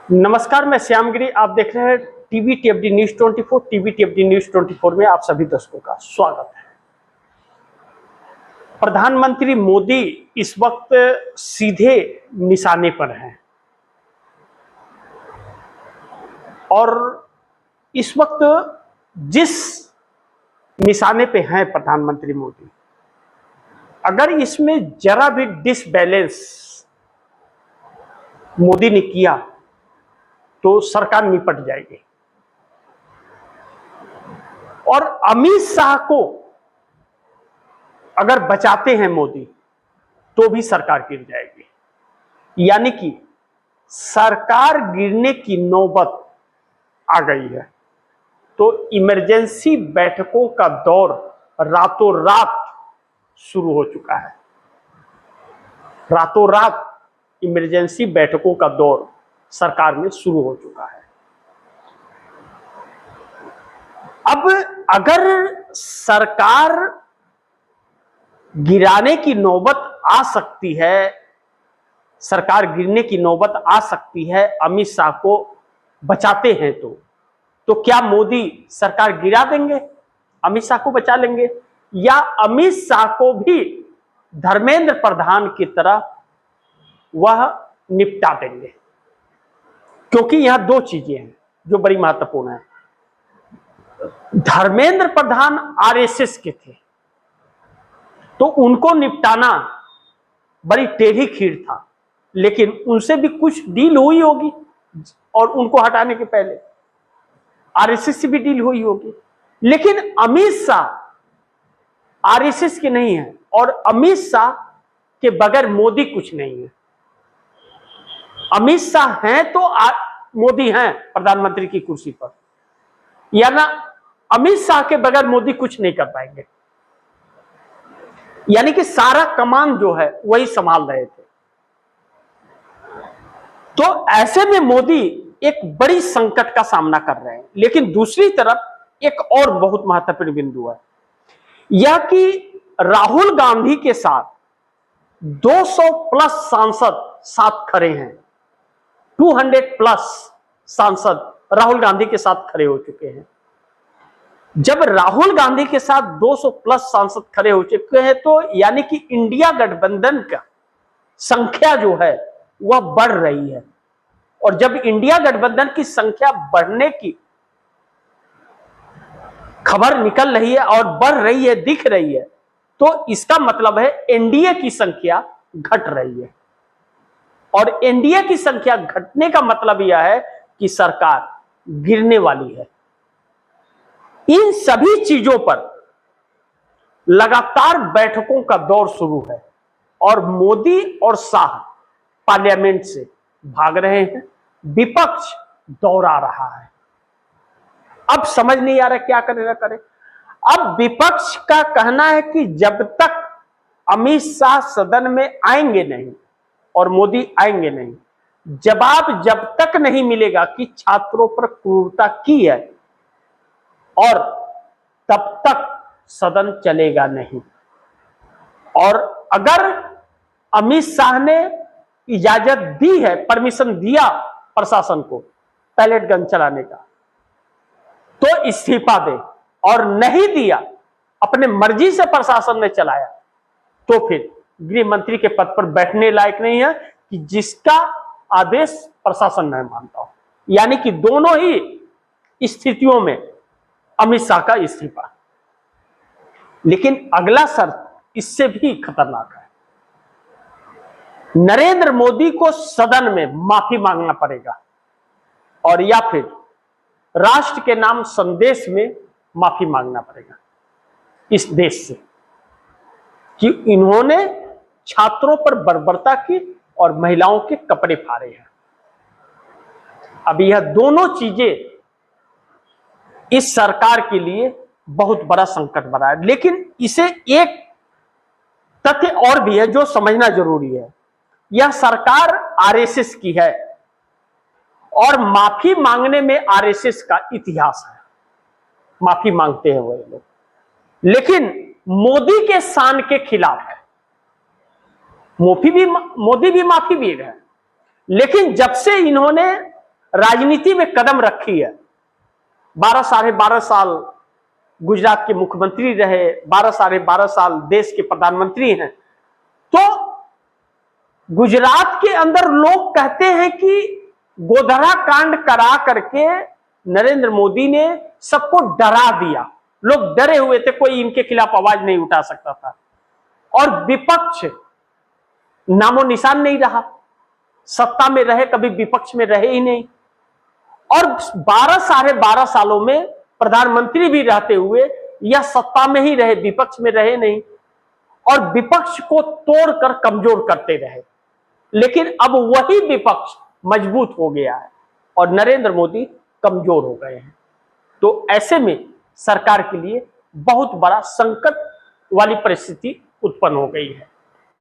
नमस्कार, मैं श्यामगिरी। आप देख रहे हैं टीवी टीएफडी न्यूज 24। टीवी टीएफडी न्यूज 24 में आप सभी दर्शकों का स्वागत है। प्रधानमंत्री मोदी इस वक्त सीधे निशाने पर हैं और इस वक्त जिस निशाने पे हैं प्रधानमंत्री मोदी, अगर इसमें जरा भी डिसबैलेंस मोदी ने किया तो सरकार निपट जाएगी। और अमित शाह को अगर बचाते हैं मोदी तो भी सरकार गिर जाएगी। यानी कि सरकार गिरने की नौबत आ गई है। तो इमरजेंसी बैठकों का दौर रातों रात शुरू हो चुका है। रातों रात इमरजेंसी बैठकों का दौर सरकार में शुरू हो चुका है। अब अगर सरकार गिराने की नौबत आ सकती है, सरकार गिरने की नौबत आ सकती है, अमित शाह को बचाते हैं तो क्या मोदी सरकार गिरा देंगे, अमित शाह को बचा लेंगे, या अमित शाह को भी धर्मेंद्र प्रधान की तरह वह निपटा देंगे? क्योंकि यहां दो चीजें हैं जो बड़ी महत्वपूर्ण है। धर्मेंद्र प्रधान आरएसएस के थे तो उनको निपटाना बड़ी टेढ़ी खीर था, लेकिन उनसे भी कुछ डील हुई होगी और उनको हटाने के पहले आरएसएस से भी डील हुई होगी। लेकिन अमित शाह आरएसएस के नहीं है और अमित शाह के बगैर मोदी कुछ नहीं है। अमित शाह हैं तो मोदी हैं प्रधानमंत्री की कुर्सी पर, या ना अमित शाह के बगैर मोदी कुछ नहीं कर पाएंगे। यानी कि सारा कमान जो है वही संभाल रहे थे। तो ऐसे में मोदी एक बड़ी संकट का सामना कर रहे हैं। लेकिन दूसरी तरफ एक और बहुत महत्वपूर्ण बिंदु है, यह कि राहुल गांधी के साथ 200 प्लस सांसद साथ खड़े हैं। 200 प्लस सांसद राहुल गांधी के साथ खड़े हो चुके हैं। जब राहुल गांधी के साथ 200 प्लस सांसद खड़े हो चुके हैं तो यानी कि इंडिया गठबंधन का संख्या जो है वह बढ़ रही है। और जब इंडिया गठबंधन की संख्या बढ़ने की खबर निकल रही है और बढ़ रही है, दिख रही है, तो इसका मतलब है एनडीए की संख्या घट रही है। और एनडीए की संख्या घटने का मतलब यह है कि सरकार गिरने वाली है। इन सभी चीजों पर लगातार बैठकों का दौर शुरू है और मोदी और शाह पार्लियामेंट से भाग रहे हैं, विपक्ष दौड़ा रहा है। अब समझ नहीं आ रहा क्या करे ना करे। अब विपक्ष का कहना है कि जब तक अमित शाह सदन में आएंगे नहीं और मोदी आएंगे नहीं, जवाब जब तक नहीं मिलेगा कि छात्रों पर क्रूरता की है, और तब तक सदन चलेगा नहीं। और अगर अमित शाह ने इजाजत दी है, परमिशन दिया प्रशासन को पैलेट गन चलाने का, तो इस्तीफा दे, और नहीं दिया, अपने मर्जी से प्रशासन ने चलाया, तो फिर गृह मंत्री के पद पर बैठने लायक नहीं है कि जिसका आदेश प्रशासन नहीं मानता हो। यानी कि दोनों ही स्थितियों में अमित शाह का इस्तीफा। लेकिन अगला शर्त इससे भी खतरनाक है। नरेंद्र मोदी को सदन में माफी मांगना पड़ेगा, और या फिर राष्ट्र के नाम संदेश में माफी मांगना पड़ेगा इस देश से कि इन्होंने छात्रों पर बर्बरता की और महिलाओं के कपड़े फाड़े हैं। अब यह दोनों चीजें इस सरकार के लिए बहुत बड़ा संकट बना है। लेकिन इसे एक तथ्य और भी है जो समझना जरूरी है। यह सरकार आरएसएस की है और माफी मांगने में आरएसएस का इतिहास है। माफी मांगते हैं वही लोग, लेकिन मोदी के शान के खिलाफ है। मोदी भी माफी भी है, लेकिन जब से इन्होंने राजनीति में कदम रखी है। 12 साल गुजरात के मुख्यमंत्री रहे, 12 साल देश के प्रधानमंत्री हैं। तो गुजरात के अंदर लोग कहते हैं कि गोधरा कांड करा करके नरेंद्र मोदी ने सबको डरा दिया। लोग डरे हुए थे, कोई इनके खिलाफ आवाज नहीं उठा सकता था और विपक्ष नामो निशान नहीं रहा। सत्ता में रहे, कभी विपक्ष में रहे ही नहीं। और 12 सालों में प्रधानमंत्री भी रहते हुए या सत्ता में ही रहे, विपक्ष में रहे नहीं और विपक्ष को तोड़कर कमजोर करते रहे। लेकिन अब वही विपक्ष मजबूत हो गया है और नरेंद्र मोदी कमजोर हो गए हैं। तो ऐसे में सरकार के लिए बहुत बड़ा संकट वाली परिस्थिति उत्पन्न हो गई है।